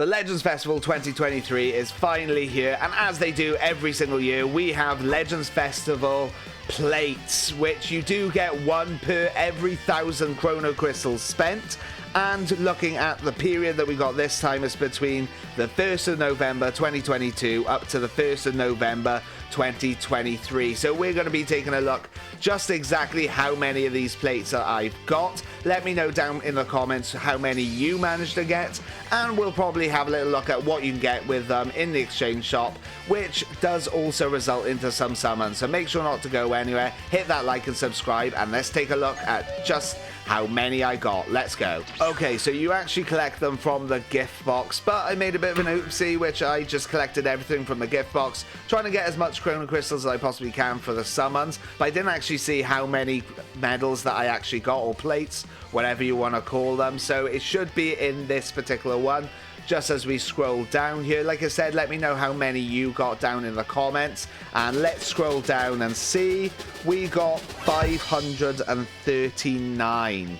The Legends Festival 2023 is finally here, and as they do every single year, we have Legends Festival plates, which you do get one per every 1,000 chrono crystals spent. And looking at the period that we got this time, is between the 1st of November 2022 up to the 1st of November 2023. So we're going to be taking a look just exactly how many of these plates that I've got. Let me know down in the comments how many you managed to get, and we'll probably have a little look at what you can get with them in the exchange shop, which does also result into some summons. So make sure not to go anywhere, hit that like and subscribe, and let's take a look at just how many I got. Let's go. Okay, so you actually collect them from the gift box, but I made a bit of an oopsie, which I just collected everything from the gift box, trying to get as much chrono crystals as I possibly can for the summons, but I didn't actually see how many medals that I actually got, or plates, whatever you want to call them. So it should be in this particular one. Just as we scroll down here, like I said, let me know how many you got down in the comments, and let's scroll down and see. We got 539,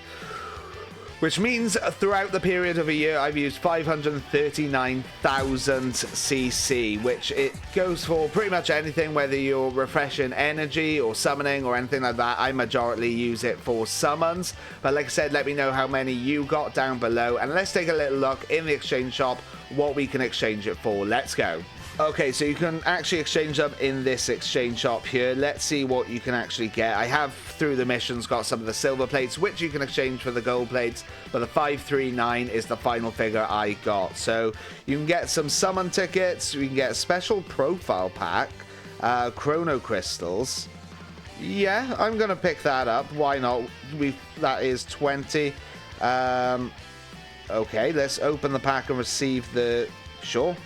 which means throughout the period of a year I've used 539,000 CC, which it goes for pretty much anything, whether you're refreshing energy or summoning or anything like that. I majority use it for summons, but like I said, let me know how many you got down below, and let's take a little look in the exchange shop what we can exchange it for. Let's go. Okay, so you can actually exchange them in this exchange shop here. Let's see what you can actually get. I have, through the missions, got some of the silver plates, which you can exchange for the gold plates, but the 539 is the final figure I got. So you can get some summon tickets, you can get a special profile pack, chrono crystals. Yeah, I'm going to pick that up. Why not? That is 20. Okay, let's open the pack and receive the... Sure,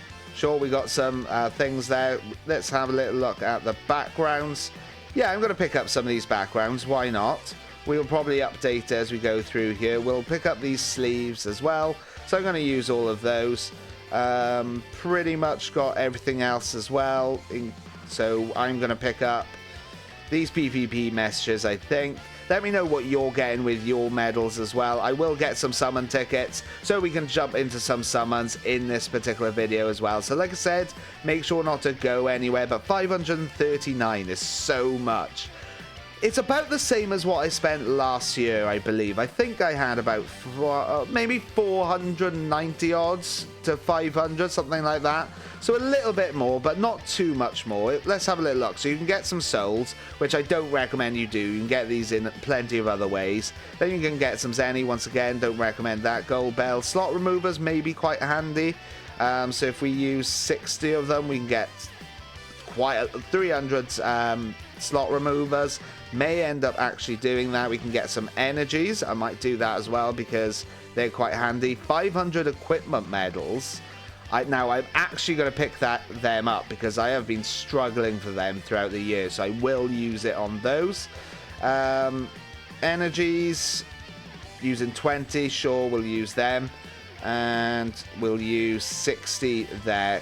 we got some things there. Let's have a little look at the backgrounds. Yeah, I'm going to pick up some of these backgrounds. Why not? We'll probably update as we go through here. We'll pick up these sleeves as well. So I'm going to use all of those. Pretty much got everything else as well. So I'm going to pick up these PvP messages, I think. Let me know what you're getting with your medals as well. I will get some summon tickets, so we can jump into some summons in this particular video as well. So like I said, make sure not to go anywhere, but 539 is so much. It's about the same as what I spent last year, I believe. I think I had about maybe 490 odds to 500, something like that. So a little bit more, but not too much more. Let's have a little look. So you can get some souls, which I don't recommend you do. You can get these in plenty of other ways. Then you can get some Zenny. Once again, don't recommend that. Gold bell. Slot removers may be quite handy. So if we use 60 of them, we can get quite 300 slot removers. May end up actually doing that. We can get some energies. I might do that as well because they're quite handy. 500 equipment medals. Now I'm actually going to pick them up because I have been struggling for them throughout the year, so I will use it on those. Energies, using 20, sure, we'll use them, and we'll use 60 there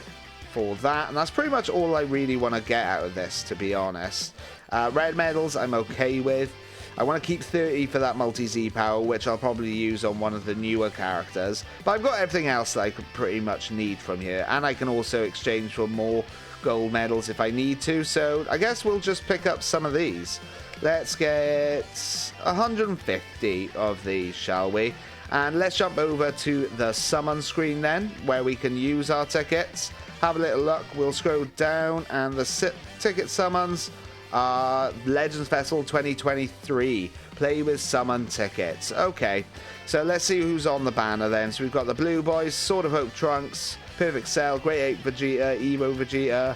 for that, and that's pretty much all I really want to get out of this, to be honest. Red medals I'm okay with. I want to keep 30 for that multi-Z power, which I'll probably use on one of the newer characters. But I've got everything else that I could pretty much need from here. And I can also exchange for more gold medals if I need to. So I guess we'll just pick up some of these. Let's get 150 of these, shall we? And let's jump over to the summon screen then, where we can use our tickets. Have a little look. We'll scroll down, and the ticket summons... Legends Festival 2023. Play with summon tickets. Okay, so let's see who's on the banner then. So we've got the Blue Boys, Sword of Hope Trunks, Perfect Cell, Great Ape Vegeta, Evo Vegeta,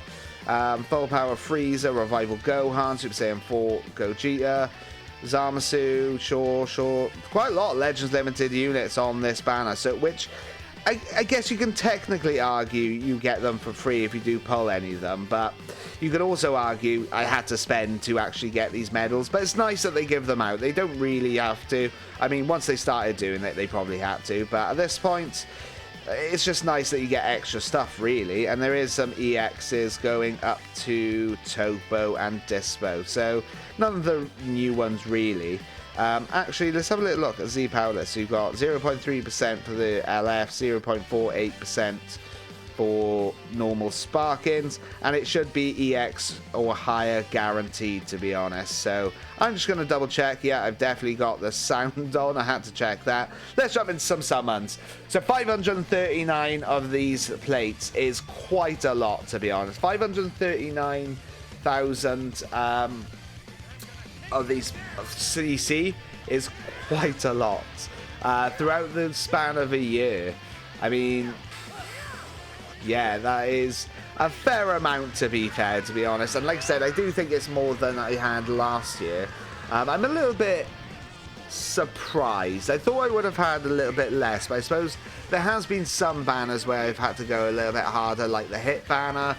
Full Power Frieza, Revival Gohan, Super Saiyan 4 Gogeta, Zamasu, sure. Quite a lot of Legends Limited units on this banner, so which... I guess you can technically argue you get them for free if you do pull any of them, but you could also argue I had to spend to actually get these medals, but it's nice that they give them out. They don't really have to. I mean, once they started doing it, they probably had to, but at this point, it's just nice that you get extra stuff, really, and there is some EXs going up to Topo and Dispo, so none of the new ones, really. Actually, let's have a little look at Z Powerless. So you've got 0.3% for the LF, 0.48% for normal Sparkins, and it should be EX or higher guaranteed, to be honest. So I'm just going to double check. Yeah, I've definitely got the sound on. I had to check that. Let's jump into some summons. So 539 of these plates is quite a lot, to be honest. 539,000 of these CC is quite a lot throughout the span of a year. I mean, yeah, that is a fair amount, to be fair, to be honest. And like I said, I do think it's more than I had last year. I'm a little bit surprised. I thought I would have had a little bit less, but I suppose there has been some banners where I've had to go a little bit harder, like the hit banner.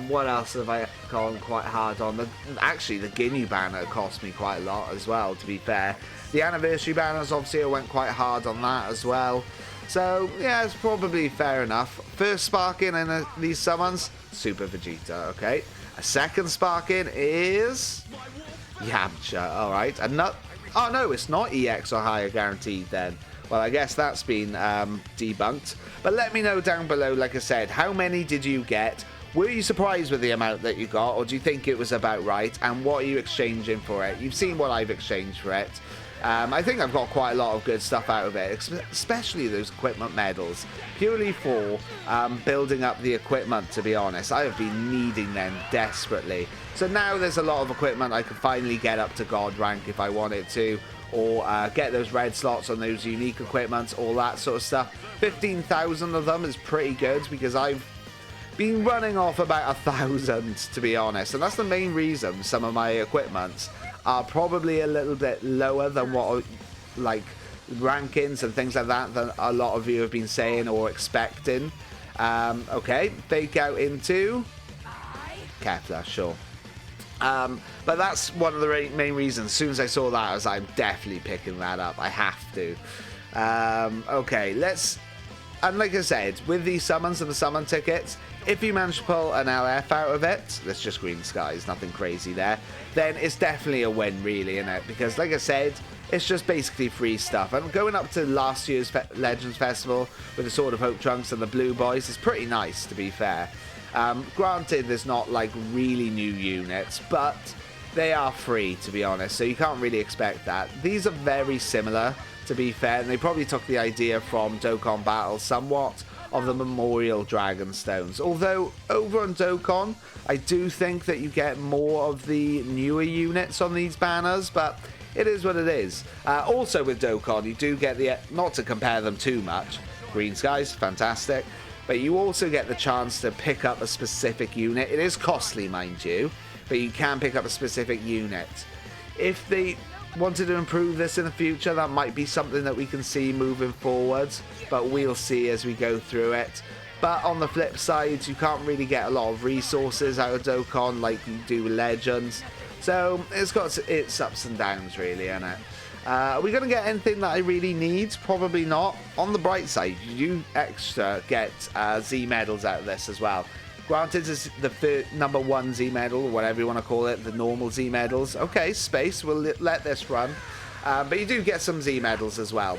What else have I gone quite hard on? Actually, the Ginyu banner cost me quite a lot as well, to be fair. The anniversary banners, obviously, I went quite hard on that as well. So, yeah, it's probably fair enough. First Sparkin in these summons, Super Vegeta, okay. A second Sparkin is Yamcha, alright. Oh, no, it's not EX or higher guaranteed then. Well, I guess that's been debunked. But let me know down below, like I said, how many did you get? Were you surprised with the amount that you got, or do you think it was about right? And what are you exchanging for it? You've seen what I've exchanged for it. I think I've got quite a lot of good stuff out of it, especially those equipment medals, purely for building up the equipment, to be honest. I have been needing them desperately. So now there's a lot of equipment I can finally get up to God rank if I wanted to, or get those red slots on those unique equipments, all that sort of stuff. 15,000 of them is pretty good, because I've been running off about 1,000, to be honest, and that's the main reason some of my equipments are probably a little bit lower than what, like, rankings and things like that a lot of you have been saying or expecting. Okay, fake out into Kefla, sure. But that's one of the main reasons. As soon as I saw that, I was like, I'm definitely picking that up. I have to. Okay, let's... And like I said, with these summons and the summon tickets, if you manage to pull an LF out of it, that's just green skies, nothing crazy there, then it's definitely a win, really, isn't it? Because, like I said, it's just basically free stuff. And going up to last year's Legends Festival with the Sword of Hope Trunks and the Blue Boys is pretty nice, to be fair. Granted, there's not, like, really new units, but they are free, to be honest, so you can't really expect that. These are very similar, to be fair, and they probably took the idea from Dokkan Battle somewhat of the Memorial Dragon Stones. Although, over on Dokkan, I do think that you get more of the newer units on these banners, but it is what it is. Also with Dokkan, you do get the, not to compare them too much, Green Skies, fantastic, but you also get the chance to pick up a specific unit. It is costly, mind you, but you can pick up a specific unit. If they wanted to improve this in the future, that might be something that we can see moving forwards, but we'll see as we go through it. But on the flip side, you can't really get a lot of resources out of Dokkan like you do with Legends, so it's got its ups and downs, really, isn't it? Are we going to get anything that I really need? Probably not. On the bright side, you extra get Z medals out of this as well. Granted, it's the #1 Z medal, or whatever you want to call it, the normal Z medals. Okay, space, we'll let this run. But you do get some Z medals as well,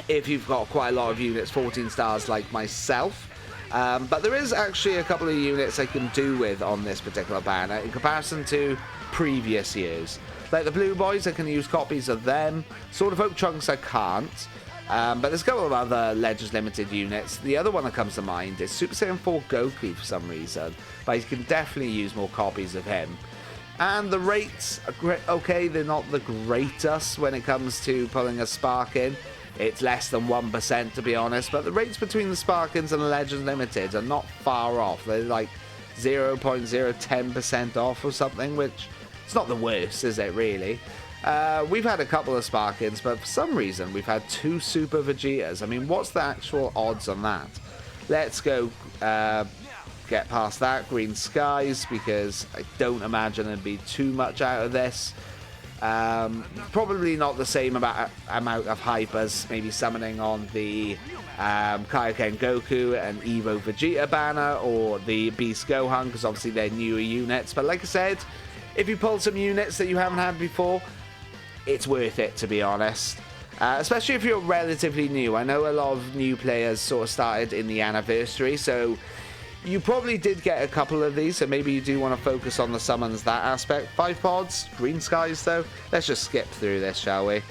if you've got quite a lot of units, 14 stars like myself. But there is actually a couple of units I can do with on this particular banner in comparison to previous years. Like the Blue Boys, I can use copies of them. Sword of Hope Trunks, I can't. But there's a couple of other Legends Limited units. The other one that comes to mind is Super Saiyan 4 Goku for some reason, but you can definitely use more copies of him. And the rates are great. Okay, they're not the greatest when it comes to pulling a Sparkin. It's less than 1%, to be honest, but the rates between the Sparkins and the Legends Limited are not far off. They're like 0.010% off or something, which it's not the worst, is it, really? We've had a couple of Sparkins, but for some reason we've had 2 Super Vegetas. I mean, what's the actual odds on that? Let's go get past that. Green Skies, because I don't imagine there'd be too much out of this. Probably not the same amount of hype as maybe summoning on the Kaioken Goku and Evo Vegeta banner, or the Beast Gohan, because obviously they're newer units. But like I said, if you pull some units that you haven't had before, it's worth it, to be honest. Especially if you're relatively new. I know a lot of new players sort of started in the anniversary, so you probably did get a couple of these, so maybe you do want to focus on the summons, that aspect. 5 pods, green skies though. Let's just skip through this, shall we?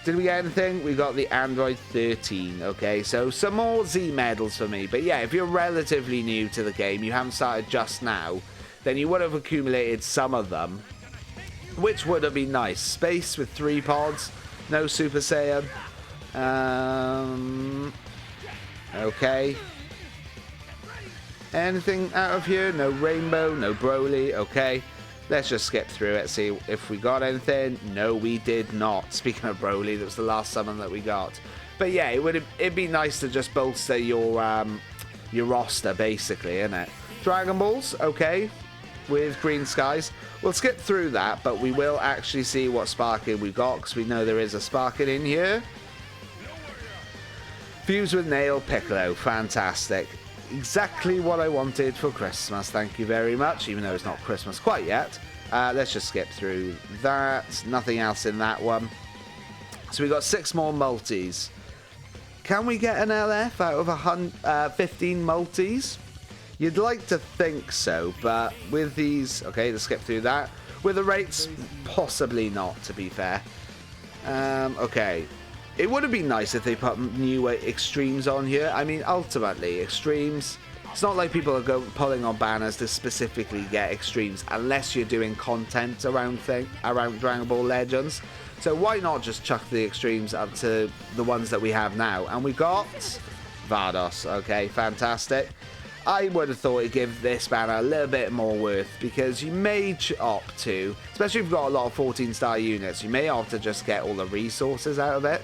Did we get anything? We got the Android 13, okay, so some more Z medals for me. But yeah, if you're relatively new to the game, you haven't started just now, then you would have accumulated some of them, which would have been nice. Space with 3 pods, no Super Saiyan. Okay. Anything out of here? No Rainbow, no Broly, okay. Let's just skip through it, see if we got anything. No, we did not. Speaking of Broly, that was the last summon that we got. But yeah, it'd be nice to just bolster your roster, basically, innit? Dragon Balls, okay, with green skies. We'll skip through that, but we will actually see what Sparking we got, because we know there is a Sparking in here. Fuse with Nail Piccolo, fantastic. Exactly what I wanted for Christmas, thank you very much, even though it's not Christmas quite yet. Let's just skip through that. Nothing else in that one. So we got 6 more multis. Can we get an LF out of 15 multis? You'd like to think so, but with these... Okay, let's skip through that. With the rates, possibly not, to be fair. Okay. It would have been nice if they put new extremes on here. I mean, ultimately, extremes... It's not like people are pulling on banners to specifically get extremes, unless you're doing content around Dragon Ball Legends. So why not just chuck the extremes up to the ones that we have now? And we got Vados. Okay, fantastic. I would have thought it'd give this banner a little bit more worth, because you may opt to, especially if you've got a lot of 14-star units, you may opt to just get all the resources out of it.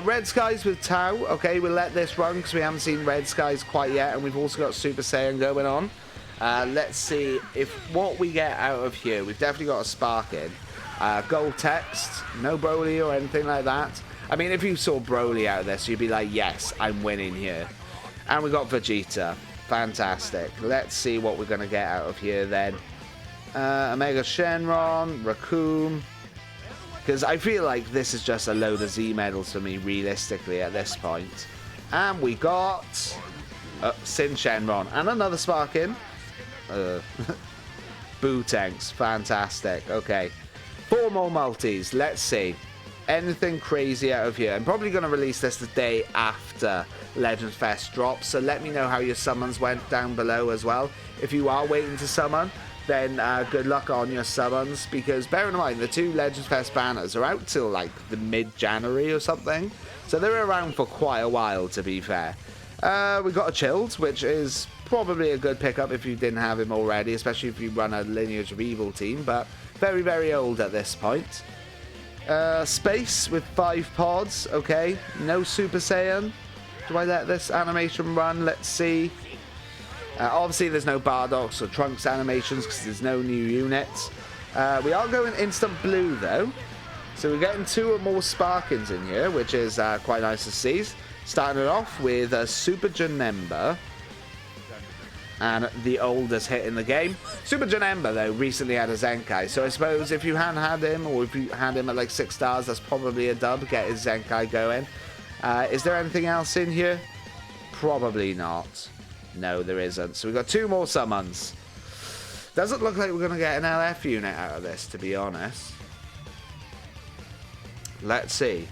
Red Skies with Tau. Okay, we'll let this run because we haven't seen Red Skies quite yet, and we've also got Super Saiyan going on. Let's see if what we get out of here. We've definitely got a Sparking. Gold text, no Broly or anything like that. I mean, if you saw Broly out of this, you'd be like, yes, I'm winning here. And we got Vegeta. Fantastic. Let's see what we're going to get out of here then. Omega Shenron, Raccoon. Because I feel like this is just a load of Z medals for me, realistically, at this point. And we got Sin Shenron. And another Sparking. Boo Tanks. Fantastic. Okay. 4 more multis. Let's see. Anything crazy out of here. I'm probably going to release this the day after Legends Fest drops, so let me know how your summons went down below as well. If you are waiting to summon, then good luck on your summons, because bear in mind the 2 Legends Fest banners are out till like the mid-January or something, so they're around for quite a while, to be fair. We got a Chilled, which is probably a good pickup if you didn't have him already, especially if you run a Lineage of Evil team, but very, very old at this point. Space with 5 pods. Okay, no Super Saiyan. Do I let this animation run? Let's see. Obviously there's no Bardox or Trunks animations because there's no new units. We are going instant blue though, so we're getting 2 or more Sparkins in here, which is quite nice to see. Starting it off with a Super Janemba, and the oldest hit in the game. Super Janemba, though, recently had a Zenkai, so I suppose if you hadn't had him, or if you had him at like 6 stars, that's probably a dub, get his Zenkai going. Is there anything else in here? Probably not. No, there isn't. So we've got 2 more summons. Doesn't look like we're going to get an LF unit out of this, to be honest. Let's see.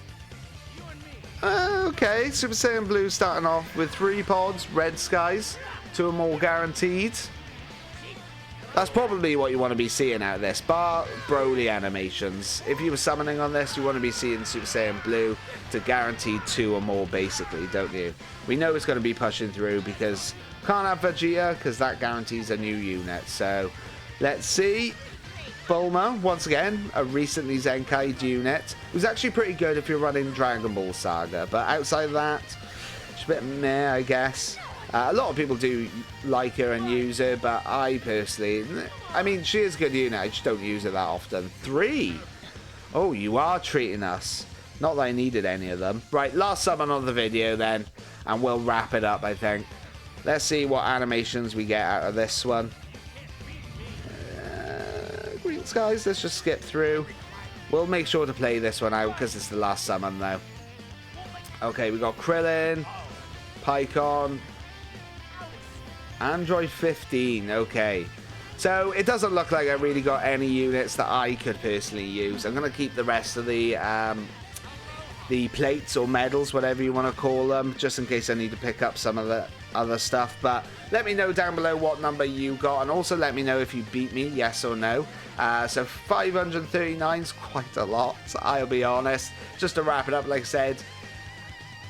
Okay, Super Saiyan Blue starting off with 3 pods, Red Skies. 2 or more guaranteed. That's probably what you want to be seeing out of this, bar Broly animations. If you were summoning on this, you want to be seeing Super Saiyan Blue to guarantee 2 or more, basically, don't you? We know it's going to be pushing through because can't have Vegeta because that guarantees a new unit. So let's see. Bulma, once again, a recently Zenkai'd unit. It was actually pretty good if you're running Dragon Ball Saga, but outside of that, it's a bit meh, I guess. A lot of people do like her and use her, but I personally... I mean, she is a good unit, I just don't use her that often. 3! Oh, you are treating us. Not that I needed any of them. Right, last summon of the video then, and we'll wrap it up, I think. Let's see what animations we get out of this one. Green Skies, let's just skip through. We'll make sure to play this one out because it's the last summon, though. Okay, we got Krillin, Pycon, Android 15. Okay. So, it doesn't look like I really got any units that I could personally use. I'm going to keep the rest of the plates or medals, whatever you want to call them, just in case I need to pick up some of the other stuff. But let me know down below what number you got, and also let me know if you beat me, yes or no. So 539 is quite a lot, I'll be honest. Just to wrap it up, like I said,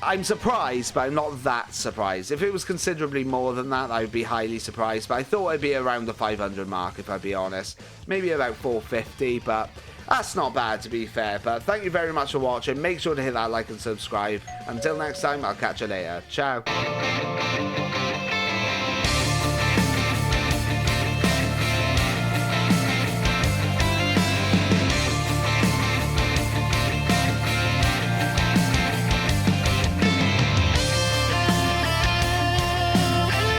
I'm surprised, but I'm not that surprised. If it was considerably more than that, I'd be highly surprised. But I thought I'd be around the 500 mark, if I'd be honest. Maybe about 450, but that's not bad, to be fair. But thank you very much for watching. Make sure to hit that like and subscribe. Until next time, I'll catch you later. Ciao.